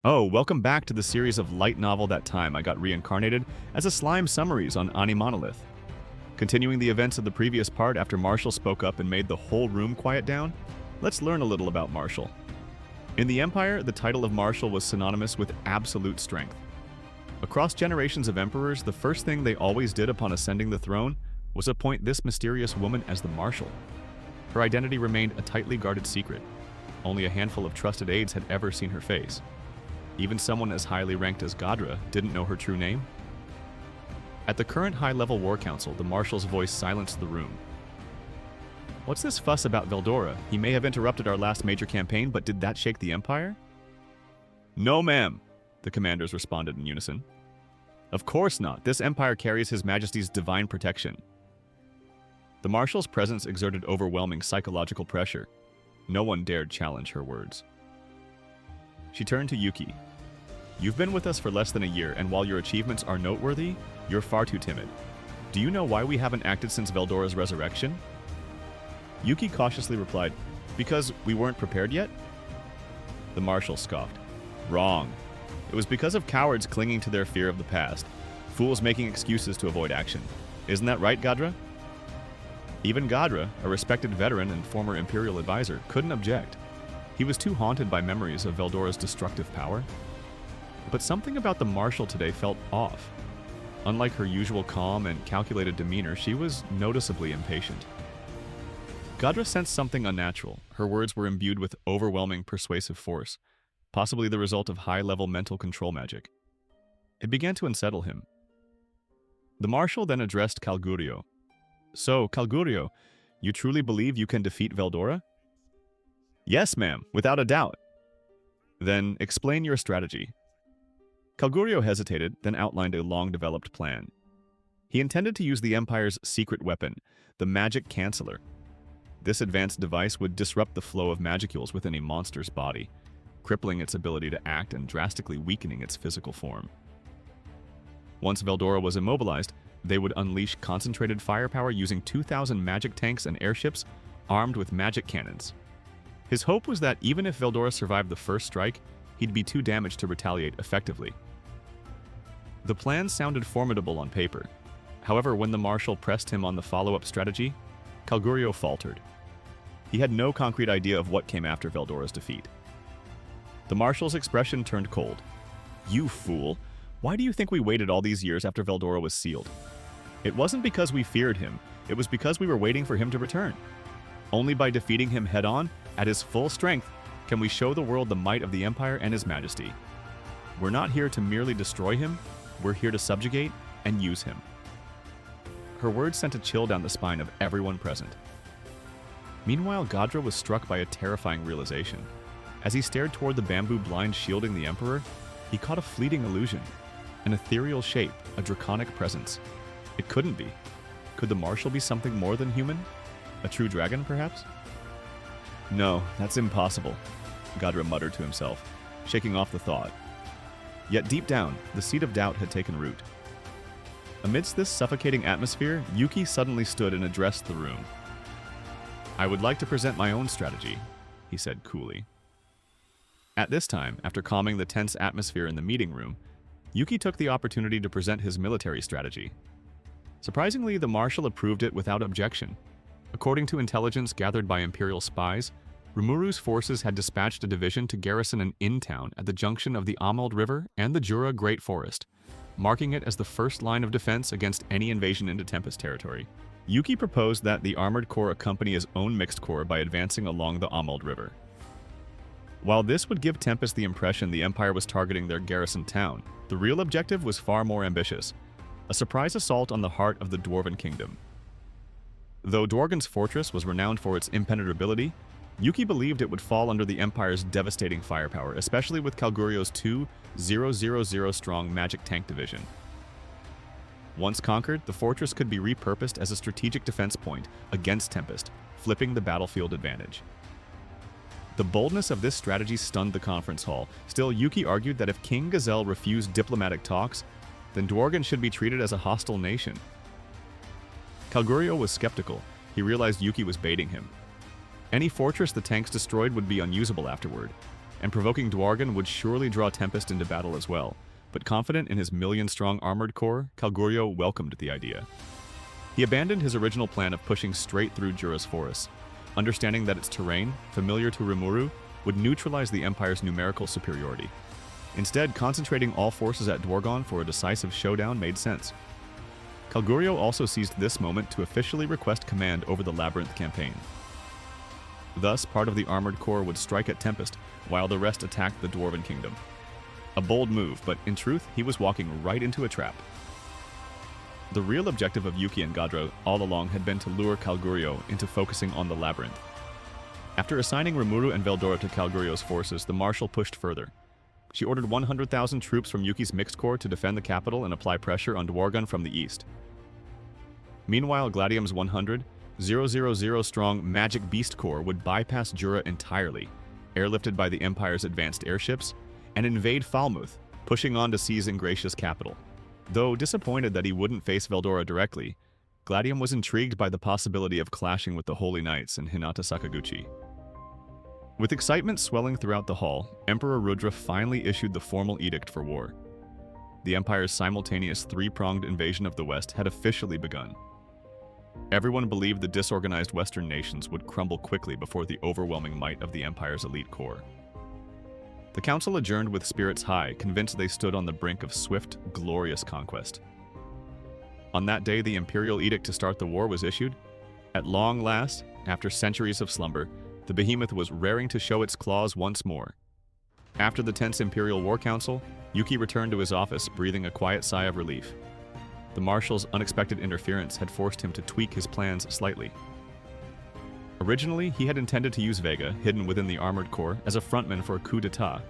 Oh, welcome back to the series of light novel That Time I Got Reincarnated as a slime summaries on AniMonolith. Continuing the events of the previous part after Marshall spoke up and made the whole room quiet down, let's learn a little about Marshall. In the Empire, the title of Marshall was synonymous with absolute strength. Across generations of emperors, the first thing they always did upon ascending the throne was appoint this mysterious woman as the Marshal. Her identity remained a tightly guarded secret. Only a handful of trusted aides had ever seen her face. Even someone as highly ranked as Gadra didn't know her true name. At the current high-level war council, the Marshal's voice silenced the room. What's this fuss about Veldora? He may have interrupted our last major campaign, but did that shake the Empire? No, ma'am, the commanders responded in unison. Of course not. This Empire carries His Majesty's divine protection. The Marshal's presence exerted overwhelming psychological pressure. No one dared challenge her words. She turned to Yuki. You've been with us for less than a year, and while your achievements are noteworthy, you're far too timid. Do you know why we haven't acted since Veldora's resurrection? Yuki cautiously replied, because we weren't prepared yet? The Marshal scoffed. Wrong. It was because of cowards clinging to their fear of the past. Fools making excuses to avoid action. Isn't that right, Gadra? Even Gadra, a respected veteran and former Imperial advisor, couldn't object. He was too haunted by memories of Veldora's destructive power. But something about the Marshal today felt off. Unlike her usual calm and calculated demeanor, she was noticeably impatient. Gadra sensed something unnatural. Her words were imbued with overwhelming persuasive force, possibly the result of high-level mental control magic. It began to unsettle him. The Marshal then addressed Calgurio. So, Calgurio, you truly believe you can defeat Veldora? Yes, ma'am, without a doubt. Then explain your strategy. Calgurio hesitated, then outlined a long-developed plan. He intended to use the Empire's secret weapon, the Magic Canceller. This advanced device would disrupt the flow of magicules within a monster's body, crippling its ability to act and drastically weakening its physical form. Once Veldora was immobilized, they would unleash concentrated firepower using 2,000 magic tanks and airships armed with magic cannons. His hope was that even if Veldora survived the first strike, he'd be too damaged to retaliate effectively. The plan sounded formidable on paper. However, when the Marshal pressed him on the follow-up strategy, Calgurio faltered. He had no concrete idea of what came after Veldora's defeat. The Marshal's expression turned cold. You fool! Why do you think we waited all these years after Veldora was sealed? It wasn't because we feared him, it was because we were waiting for him to return. Only by defeating him head-on, at his full strength, can we show the world the might of the Empire and His Majesty. We're not here to merely destroy him, we're here to subjugate and use him. Her words sent a chill down the spine of everyone present. Meanwhile, Gadra was struck by a terrifying realization. As he stared toward the bamboo blind shielding the Emperor, he caught a fleeting illusion. An ethereal shape, a draconic presence. It couldn't be. Could the Marshal be something more than human? A true dragon, perhaps? No, that's impossible, Gadra muttered to himself, shaking off the thought. Yet deep down, the seed of doubt had taken root. Amidst this suffocating atmosphere, Yuki suddenly stood and addressed the room. I would like to present my own strategy, he said coolly. At this time, after calming the tense atmosphere in the meeting room, Yuki took the opportunity to present his military strategy. Surprisingly, the Marshal approved it without objection. According to intelligence gathered by Imperial spies, Rimuru's forces had dispatched a division to garrison an inn-town at the junction of the Amald River and the Jura Great Forest, marking it as the first line of defense against any invasion into Tempest territory. Yuki proposed that the Armored Corps accompany his own mixed corps by advancing along the Amald River. While this would give Tempest the impression the Empire was targeting their garrisoned town, the real objective was far more ambitious, a surprise assault on the heart of the Dwarven Kingdom. Though Dworgen's fortress was renowned for its impenetrability, Yuki believed it would fall under the Empire's devastating firepower, especially with Calgurio's 2,000-strong magic tank division. Once conquered, the fortress could be repurposed as a strategic defense point against Tempest, flipping the battlefield advantage. The boldness of this strategy stunned the conference hall. Still, Yuki argued that if King Gazelle refused diplomatic talks, then Dworgen should be treated as a hostile nation. Calgurio was skeptical. He realized Yuki was baiting him. Any fortress the tanks destroyed would be unusable afterward. and provoking Dwargon would surely draw Tempest into battle as well, but confident in his million-strong armored core, Kalgurio welcomed the idea. He abandoned his original plan of pushing straight through Jura's forests, understanding that its terrain, familiar to Rimuru, would neutralize the Empire's numerical superiority. Instead, concentrating all forces at Dwargon for a decisive showdown made sense. Kalgurio also seized this moment to officially request command over the Labyrinth campaign. Thus, part of the armored core would strike at Tempest, while the rest attacked the Dwarven Kingdom. A bold move, but in truth, he was walking right into a trap. The real objective of Yuki and Gadra all along had been to lure Kalgurio into focusing on the Labyrinth. After assigning Rimuru and Veldora to Kalgurio's forces, the Marshal pushed further. She ordered 100,000 troops from Yuki's mixed corps to defend the capital and apply pressure on Dwargon from the east. Meanwhile, Gladium's 100,000-strong Magic Beast Corps would bypass Jura entirely, airlifted by the Empire's advanced airships, and invade Falmouth, pushing on to seize Ingratia's capital. Though disappointed that he wouldn't face Veldora directly, Gladium was intrigued by the possibility of clashing with the Holy Knights in Hinata Sakaguchi. With excitement swelling throughout the hall, Emperor Rudra finally issued the formal edict for war. The Empire's simultaneous three-pronged invasion of the West had officially begun. Everyone believed the disorganized Western nations would crumble quickly before the overwhelming might of the Empire's elite corps. The council adjourned with spirits high, convinced they stood on the brink of swift, glorious conquest. On that day, the imperial edict to start the war was issued. At long last, after centuries of slumber, the behemoth was raring to show its claws once more. After the tense Imperial War Council, Yuki returned to his office, breathing a quiet sigh of relief. The Marshal's unexpected interference had forced him to tweak his plans slightly. Originally, he had intended to use Vega, hidden within the armored core, as a frontman for a coup d'etat.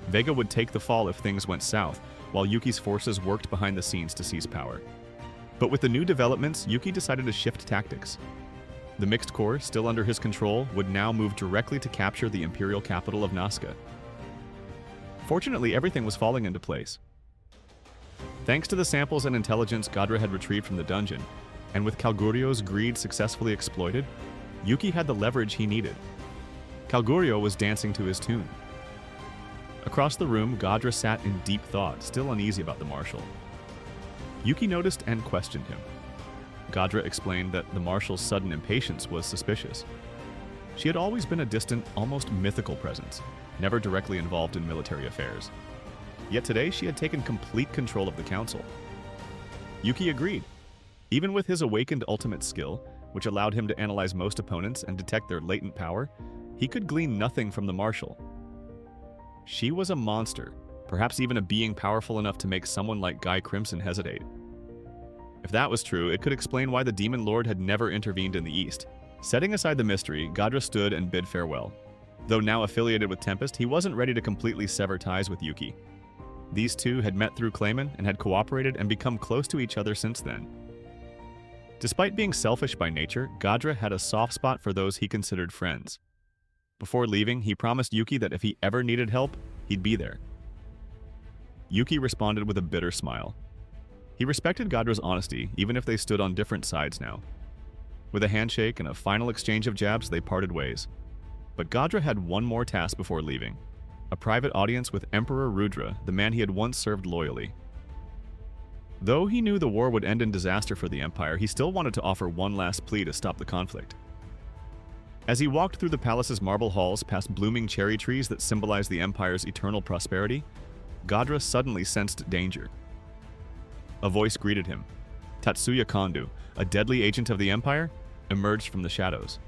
Vega would take the fall if things went south, while Yuki's forces worked behind the scenes to seize power. But with the new developments, Yuki decided to shift tactics. The mixed corps, still under his control, would now move directly to capture the imperial capital of Nazca. Fortunately, everything was falling into place. Thanks to the samples and intelligence Gadra had retrieved from the dungeon, and with Kalgurio's greed successfully exploited, Yuki had the leverage he needed. Kalgurio was dancing to his tune. Across the room, Gadra sat in deep thought, still uneasy about the Marshal. Yuki noticed and questioned him. Gadra explained that the Marshal's sudden impatience was suspicious. She had always been a distant, almost mythical presence, never directly involved in military affairs. Yet today she had taken complete control of the council. Yuki agreed. Even with his awakened ultimate skill, which allowed him to analyze most opponents and detect their latent power, he could glean nothing from the Marshal. She was a monster, perhaps even a being powerful enough to make someone like Guy Crimson hesitate. If that was true, it could explain why the Demon Lord had never intervened in the East. Setting aside the mystery, Gadra stood and bid farewell. Though now affiliated with Tempest, he wasn't ready to completely sever ties with Yuki. These two had met through Clayman and had cooperated and become close to each other since then. Despite being selfish by nature, Gadra had a soft spot for those he considered friends. Before leaving, he promised Yuki that if he ever needed help, he'd be there. Yuki responded with a bitter smile. He respected Gadra's honesty, even if they stood on different sides now. With a handshake and a final exchange of jabs, they parted ways. But Gadra had one more task before leaving: a private audience with Emperor Rudra, the man he had once served loyally. Though he knew the war would end in disaster for the Empire, he still wanted to offer one last plea to stop the conflict. As he walked through the palace's marble halls past blooming cherry trees that symbolized the Empire's eternal prosperity, Gadra suddenly sensed danger. A voice greeted him. Tatsuya Kondu, a deadly agent of the Empire, emerged from the shadows.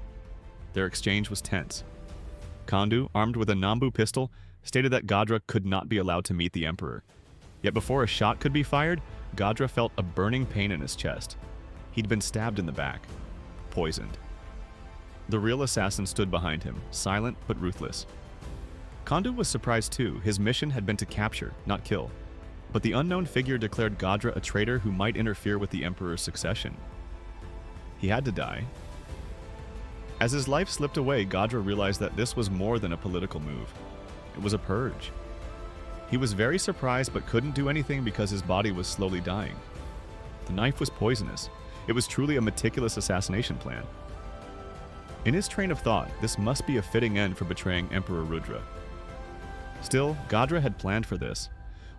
Their exchange was tense. Kondu, armed with a Nambu pistol, stated that Gadra could not be allowed to meet the Emperor. Yet before a shot could be fired, Gadra felt a burning pain in his chest. He'd been stabbed in the back. Poisoned. The real assassin stood behind him, silent but ruthless. Kondu was surprised too. His mission had been to capture, not kill. But the unknown figure declared Gadra a traitor who might interfere with the Emperor's succession. He had to die. As his life slipped away, Gadra realized that this was more than a political move. It was a purge. He was very surprised but couldn't do anything because his body was slowly dying. The knife was poisonous. It was truly a meticulous assassination plan. In his train of thought, this must be a fitting end for betraying Emperor Rudra. Still, Gadra had planned for this.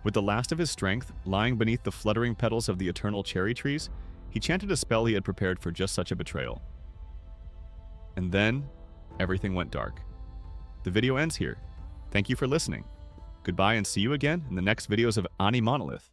With the last of his strength lying beneath the fluttering petals of the eternal cherry trees, he chanted a spell he had prepared for just such a betrayal. And then, everything went dark. The video ends here. Thank you for listening. Goodbye and see you again in the next videos of AniMonolith.